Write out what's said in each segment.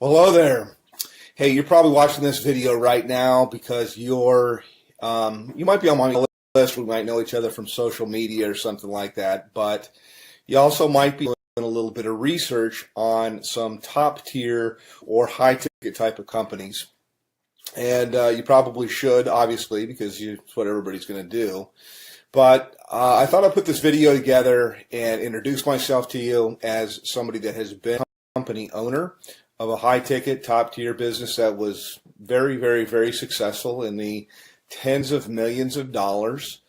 Hello there. Hey, you're probably watching this video right now because you might be on my list. We might know each other from social media or something like that, but you also might be doing a little bit of research on some top tier or high ticket type of companies. And you probably should, obviously, because it's what everybody's going to do. But I thought I'd put this video together and introduce myself to you as somebody that has been a company owner of a high-ticket, top-tier business that was very, very, very successful in the tens of millions of dollars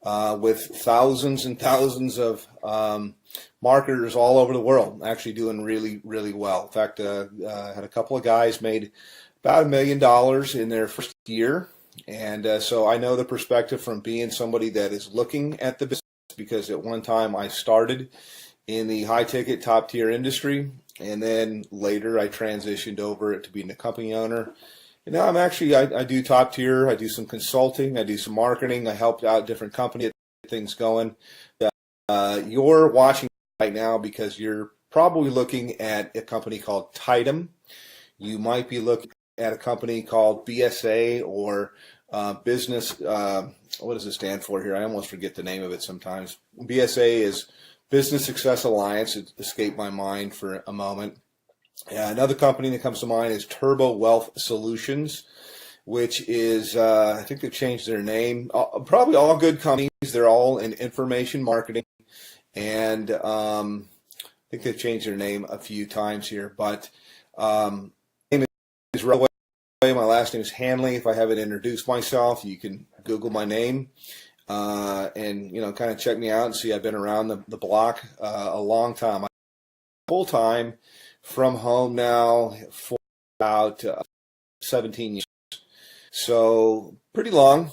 with thousands and thousands of marketers all over the world, actually doing really, really well. In fact, I had a couple of guys made about $1 million in their first year. And so I know the perspective from being somebody that is looking at the business, because at one time I started in the high-ticket, top-tier industry, and then later I transitioned over to being a company owner. And now I do top tier, I do some consulting, I do some marketing, I helped out different companies get things going. You're watching right now because you're probably looking at a company called Tidom. You might be looking at a company called BSA or business, what does it stand for here? I almost forget the name of it sometimes. BSA is Business Success Alliance. It escaped my mind for a moment. Another company that comes to mind is Turbo Wealth Solutions, which is, I think they've changed their name. Probably all good companies. They're all in information marketing. And I think they've changed their name a few times here. But my name is Ray. My last name is Hanley. If I haven't introduced myself, you can Google my name. And kind of check me out and see I've been around the block a long time. I'm full time from home now for about 17 years. So pretty long,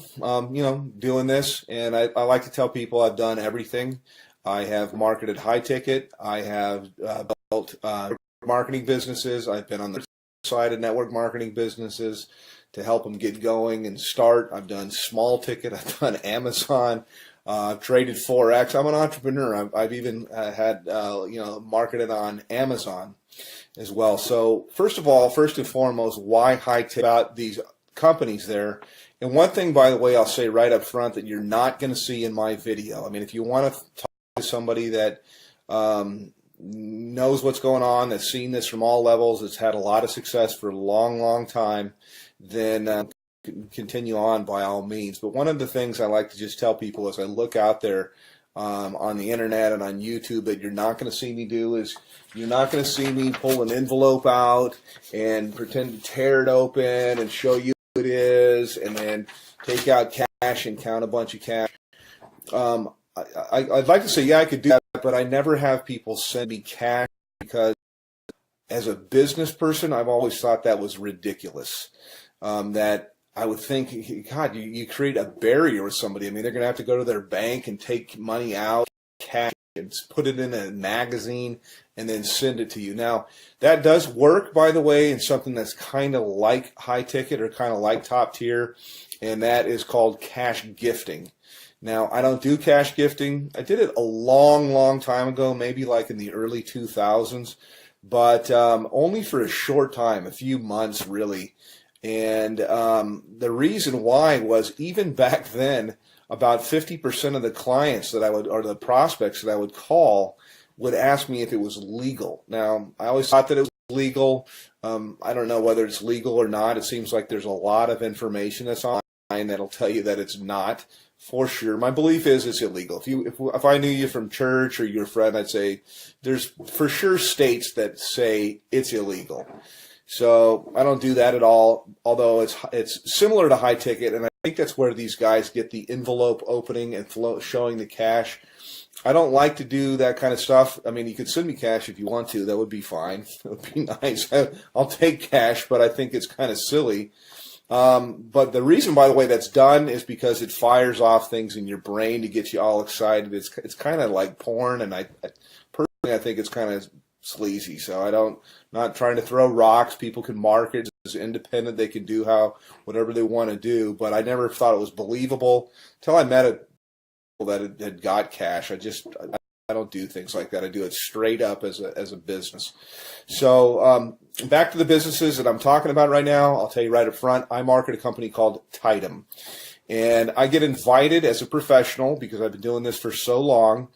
doing this. And I like to tell people I've done everything. I have marketed high ticket. I have built marketing businesses. I've been on the side of network marketing businesses to help them get going and start. I've done small ticket. I've done Amazon. I've traded Forex. I'm an entrepreneur. I've even had marketed on Amazon as well. So first and foremost, why high ticket about these companies there? And one thing, by the way, I'll say right up front that you're not going to see in my video. I mean, if you want to talk to somebody that knows what's going on, that's seen this from all levels, that's had a lot of success for a long, long time, then continue on by all means. But one of the things I like to just tell people as I look out there on the internet and on YouTube that you're not going to see me do is you're not going to see me pull an envelope out and pretend to tear it open and show you what it is and then take out cash and count a bunch of cash. I'd like to say, yeah, I could do that, but I never have people send me cash because as a business person, I've always thought that was ridiculous. That I would think, God, you create a barrier with somebody. I mean, they're going to have to go to their bank and take money out, cash, and put it in a magazine and then send it to you. Now, that does work, by the way, in something that's kind of like high ticket or kind of like top tier, and that is called cash gifting. Now, I don't do cash gifting. I did it a long, long time ago, maybe like in the early 2000s, but only for a short time, a few months really. And the reason why was even back then, about 50% of the clients that I would, or the prospects that I would call, would ask me if it was legal. Now, I always thought that it was legal. I don't know whether it's legal or not. It seems like there's a lot of information that's online that'll tell you that it's not. For sure. My belief is it's illegal. If I knew you from church or you're a friend, I'd say there's for sure states that say it's illegal. So I don't do that at all, although it's similar to high ticket, and I think that's where these guys get the envelope opening and showing the cash. I don't like to do that kind of stuff. I mean, you could send me cash if you want to. That would be fine. It would be nice. I'll take cash, but I think it's kind of silly. But the reason, by the way, that's done is because it fires off things in your brain to get you all excited. It's kind of like porn, and personally I think it's kind of sleazy. So not trying to throw rocks. People can market as independent. They can do whatever they want to do. But I never thought it was believable until I met people that had got cash. I don't do things like that. I do it straight up as a business. So back to the businesses that I'm talking about right now. I'll tell you right up front, I market a company called Tidom. And I get invited as a professional, because I've been doing this for so long.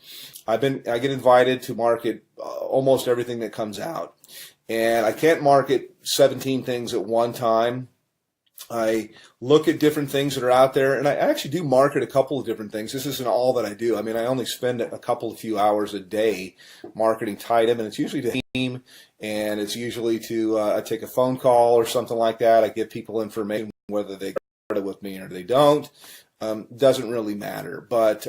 I get invited to market almost everything that comes out. And I can't market 17 things at one time. I look at different things that are out there, and I actually do market a couple of different things. This isn't all that I do. I mean, I only spend a few hours a day marketing Tidem, and it's usually to the team, and it's usually to I take a phone call or something like that. I give people information, whether they started with me or they don't. Doesn't really matter, but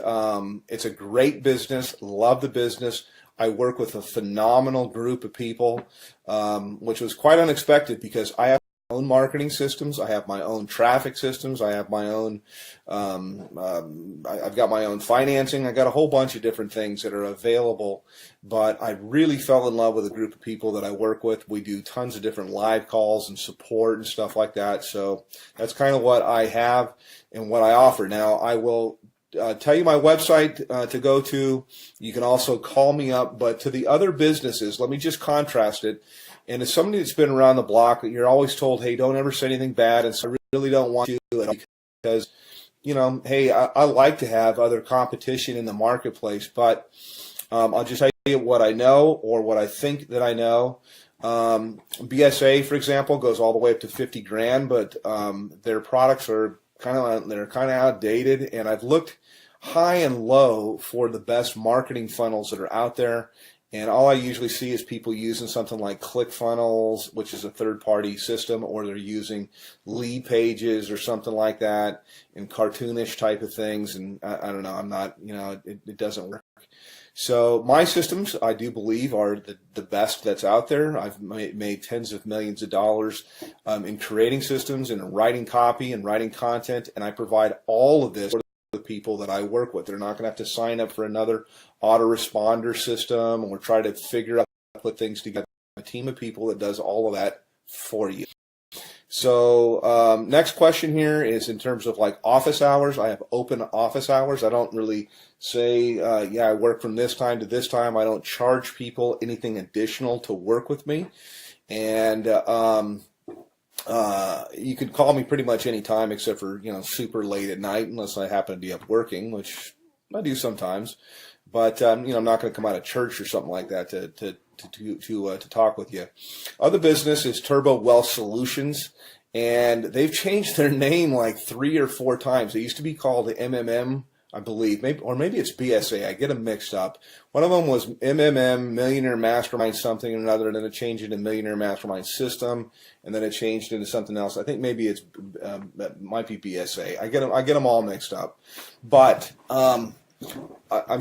it's a great business. Love the business. I work with a phenomenal group of people, which was quite unexpected, because I have my own marketing systems. I have my own traffic systems. I have my own, I've got my own financing. I got a whole bunch of different things that are available, but I really fell in love with a group of people that I work with. We do tons of different live calls and support and stuff like that. So that's kind of what I have and what I offer. Now, I will tell you my website to go to. You can also call me up, but to the other businesses, let me just contrast it. And as somebody that's been around the block, you're always told, hey, don't ever say anything bad. And so I really don't want to do it, because, you know, hey, I like to have other competition in the marketplace, but I'll just tell you what I know, or what I think that I know. BSA, for example, goes all the way up to 50 grand, but their products are kind of outdated, and I've looked high and low for the best marketing funnels that are out there. And all I usually see is people using something like ClickFunnels, which is a third-party system, or they're using lead pages or something like that, and cartoonish type of things. And I don't know, I'm not, you know, it doesn't work. So my systems, I do believe, are the best that's out there. I've made tens of millions of dollars in creating systems and writing copy and writing content, and I provide all of this the people that I work with. They're not going to have to sign up for another autoresponder system or try to figure out how to put things together. A team of people that does all of that for you. So next question here is in terms of like office hours. I have open office hours. I don't really say, yeah, I work from this time to this time. I don't charge people anything additional to work with me. And you can call me pretty much any time, except for, you know, super late at night, unless I happen to be up working, which I do sometimes. But you know, I'm not going to come out of church or something like that to talk with you. Other business is Turbo Wealth Solutions, and they've changed their name like 3 or 4 times. They used to be called the MMM, I believe, maybe it's BSA. I get them mixed up. One of them was MMM, Millionaire Mastermind something or another, and then it changed into Millionaire Mastermind System, and then it changed into something else. I think maybe it might be BSA. I get them all mixed up, but I'm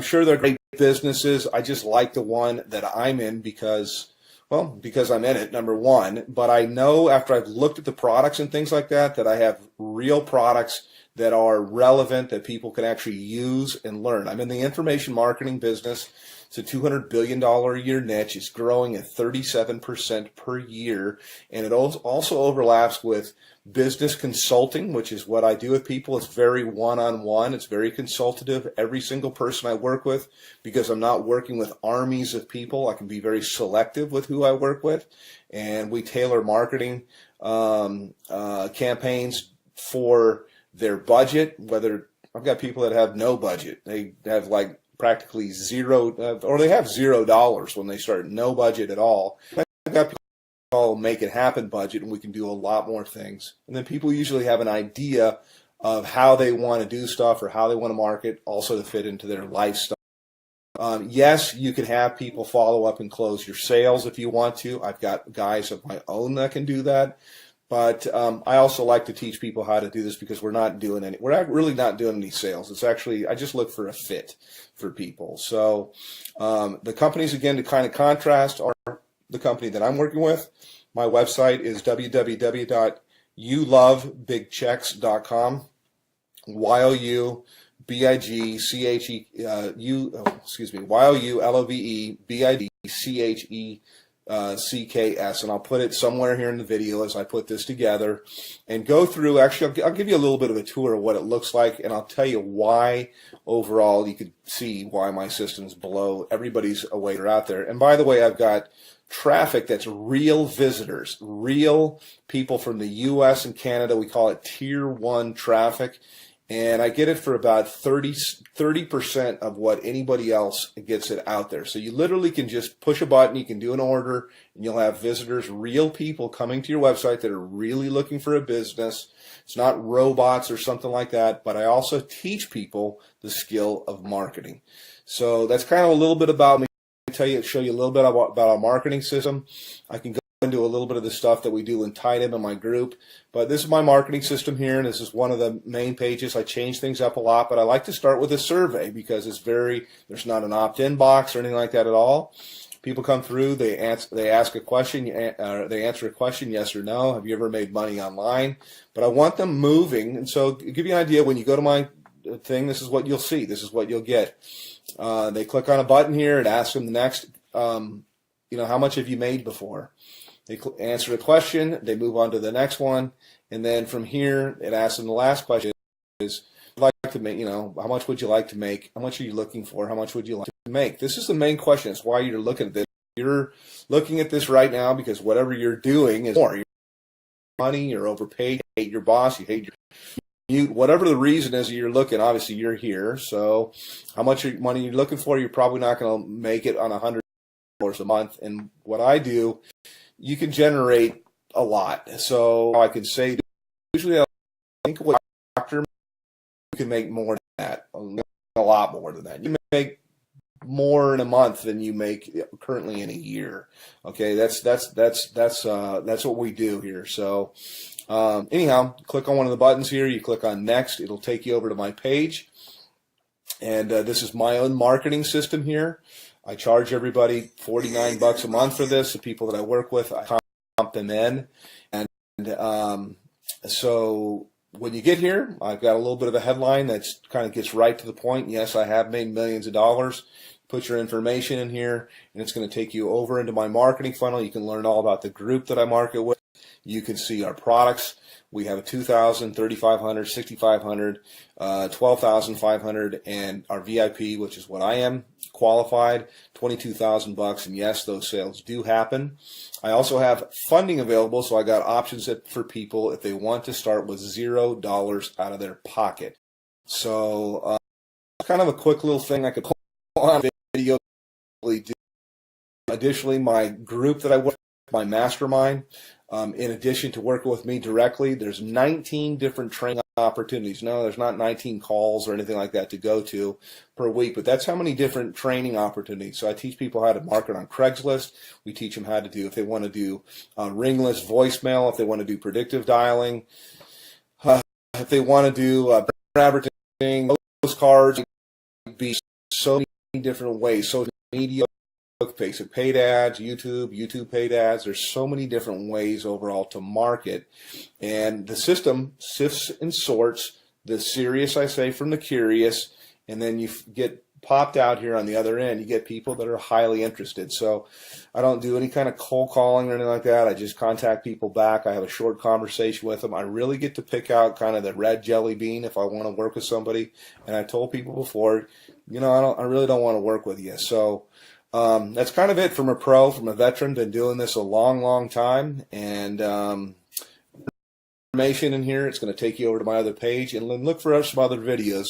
sure they're great businesses. I just like the one that I'm in because I'm in it, number one. But I know after I've looked at the products and things like that, that I have real products that are relevant, that people can actually use and learn. I'm in the information marketing business. It's a $200 billion a year niche. It's growing at 37% per year. And it also overlaps with business consulting, which is what I do with people. It's very one-on-one. It's very consultative. Every single person I work with, because I'm not working with armies of people, I can be very selective with who I work with. And we tailor marketing campaigns for their budget. Whether I've got people that have no budget, they have like practically zero, or they have $0 when they start, no budget at all. I've got people called Make It Happen budget, and we can do a lot more things. And then people usually have an idea of how they want to do stuff or how they want to market, also to fit into their lifestyle. Yes, you can have people follow up and close your sales if you want to. I've got guys of my own that can do that. But I also like to teach people how to do this, because we're not really not doing any sales. It's actually, I just look for a fit for people. So the companies, again, to kind of contrast, are the company that I'm working with. My website is www.youlovebigchecks.com. YOULOVEBIDCHECKS, and I'll put it somewhere here in the video as I put this together and go through. Actually, I'll give you a little bit of a tour of what it looks like, and I'll tell you why overall you could see why my system's below everybody's away out there. And by the way, I've got traffic that's real visitors, real people from the US and Canada. We call it tier 1 traffic. And I get it for about 30% of what anybody else gets it out there. So you literally can just push a button, you can do an order, and you'll have visitors, real people coming to your website that are really looking for a business. It's not robots or something like that, but I also teach people the skill of marketing. So that's kind of a little bit about me. Show you a little bit about our marketing system. I can go into a little bit of the stuff that we do in Tidem in my group, but this is my marketing system here, and this is one of the main pages. I change things up a lot, but I like to start with a survey because there's not an opt-in box or anything like that at all. People come through, they ask a question, they answer a question, yes or no. Have you ever made money online? But I want them moving, and so to give you an idea, when you go to my thing, this is what you'll see. This is what you'll get. They click on a button here. It asks them the next, how much have you made before? They answer the question. They move on to the next one, and then from here, it asks them the last question: is like to make, how much would you like to make? How much are you looking for? How much would you like to make? This is the main question. It's why you're looking at this. You're looking at this right now because whatever you're doing is more. You're money. You're overpaid. You hate your boss. You hate your whatever the reason is you're looking, obviously you're here. So how much money you're looking for, you're probably not going to make it on $100 a month. And what I do, you can generate a lot. So I can say, usually I think what doctor, you can make more than that, a lot more than that. You make more in a month than you make currently in a year. Okay, that's what we do here. So anyhow, click on one of the buttons here. You click on next. It'll take you over to my page. And this is my own marketing system here. I charge everybody $49 a month for this. The people that I work with, I comp them in. And so when you get here, I've got a little bit of a headline that kind of gets right to the point. Yes, I have made millions of dollars. Put your information in here, and it's going to take you over into my marketing funnel. You can learn all about the group that I market with. You can see our products. We have a $2,000, $3,500, $6,500, $12,500, and our VIP, which is what I am qualified, $22,000. And yes, those sales do happen. I also have funding available, so I got options for people if they want to start with $0 out of their pocket. So kind of a quick little thing I could pull on a video. Additionally, my group that I work with, my mastermind, in addition to working with me directly, there's 19 different training opportunities. No, there's not 19 calls or anything like that to go to per week, but that's how many different training opportunities. So I teach people how to market on Craigslist. We teach them how to do, if they want to do ringless voicemail, if they want to do predictive dialing, if they want to do advertising, postcards, be so many different ways. Social media, Facebook paid ads, YouTube paid ads. There's so many different ways overall to market. And the system sifts and sorts the serious, I say, from the curious, and then you get popped out here on the other end. You get people that are highly interested. So I don't do any kind of cold calling or anything like that. I just contact people back. I have a short conversation with them. I really get to pick out kind of the red jelly bean if I want to work with somebody. And I told people before, I really don't want to work with you. So that's kind of it from a pro, from a veteran. Been doing this a long, long time. And information in here, it's going to take you over to my other page. And look for some other videos.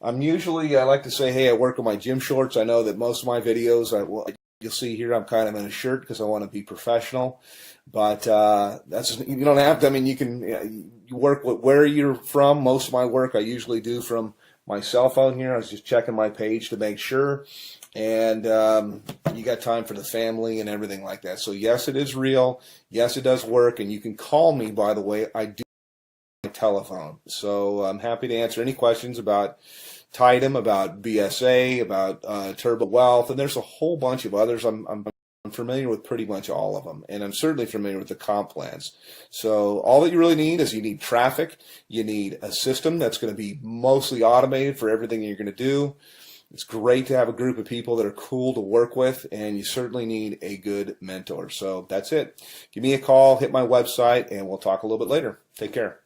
I like to say, hey, I work on my gym shorts. I know that most of my videos, you'll see here, I'm kind of in a shirt because I want to be professional. But you don't have to. I mean, you work with where you're from. Most of my work I usually do from my cell phone here. I was just checking my page to make sure. And you got time for the family and everything like that. So yes, it is real. Yes, it does work. And you can call me, by the way. I do my telephone. So I'm happy to answer any questions about Tidem, about BSA, about Turbo Wealth, and there's a whole bunch of others. I'm familiar with pretty much all of them, and I'm certainly familiar with the comp plans. So all that you really need is you need traffic. You need a system that's going to be mostly automated for everything you're going to do. It's great to have a group of people that are cool to work with, and you certainly need a good mentor. So that's it. Give me a call, hit my website, and we'll talk a little bit later. Take care.